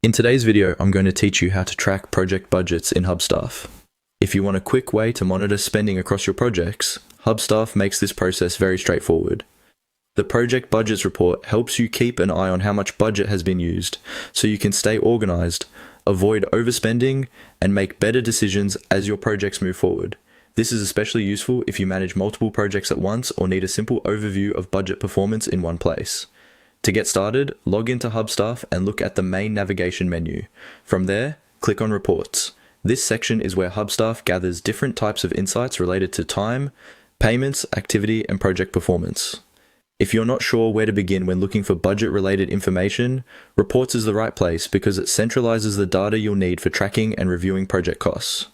In today's video, I'm going to teach you how to track project budgets in Hubstaff. If you want a quick way to monitor spending across your projects, Hubstaff makes this process very straightforward. The Project Budgets report helps you keep an eye on how much budget has been used, so you can stay organized, avoid overspending, and make better decisions as your projects move forward. This is especially useful if you manage multiple projects at once or need a simple overview of budget performance in one place. To get started, log into Hubstaff and look at the main navigation menu. From there, click on Reports. This section is where Hubstaff gathers different types of insights related to time, payments, activity, and project performance. If you're not sure where to begin when looking for budget-related information, Reports is the right place because it centralizes the data you'll need for tracking and reviewing project costs.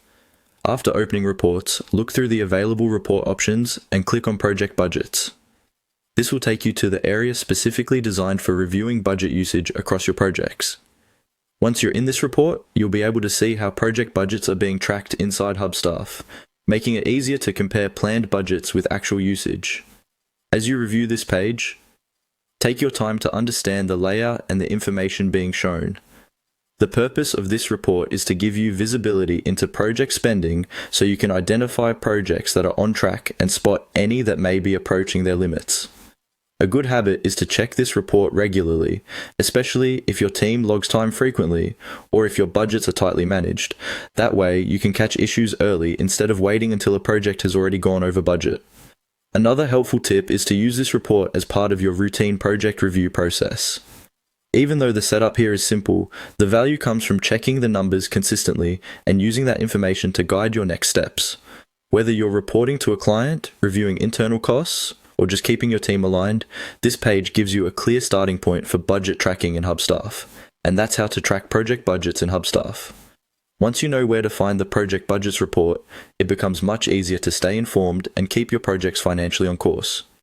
After opening Reports, look through the available report options and click on Project Budgets. This will take you to the area specifically designed for reviewing budget usage across your projects. Once you're in this report, you'll be able to see how project budgets are being tracked inside Hubstaff, making it easier to compare planned budgets with actual usage. As you review this page, take your time to understand the layout and the information being shown. The purpose of this report is to give you visibility into project spending so you can identify projects that are on track and spot any that may be approaching their limits. A good habit is to check this report regularly, especially if your team logs time frequently or if your budgets are tightly managed. That way, you can catch issues early instead of waiting until a project has already gone over budget. Another helpful tip is to use this report as part of your routine project review process. Even though the setup here is simple, the value comes from checking the numbers consistently and using that information to guide your next steps. Whether you're reporting to a client, reviewing internal costs, or just keeping your team aligned, this page gives you a clear starting point for budget tracking in Hubstaff. And that's how to track project budgets in Hubstaff. Once you know where to find the Project Budgets report, it becomes much easier to stay informed and keep your projects financially on course.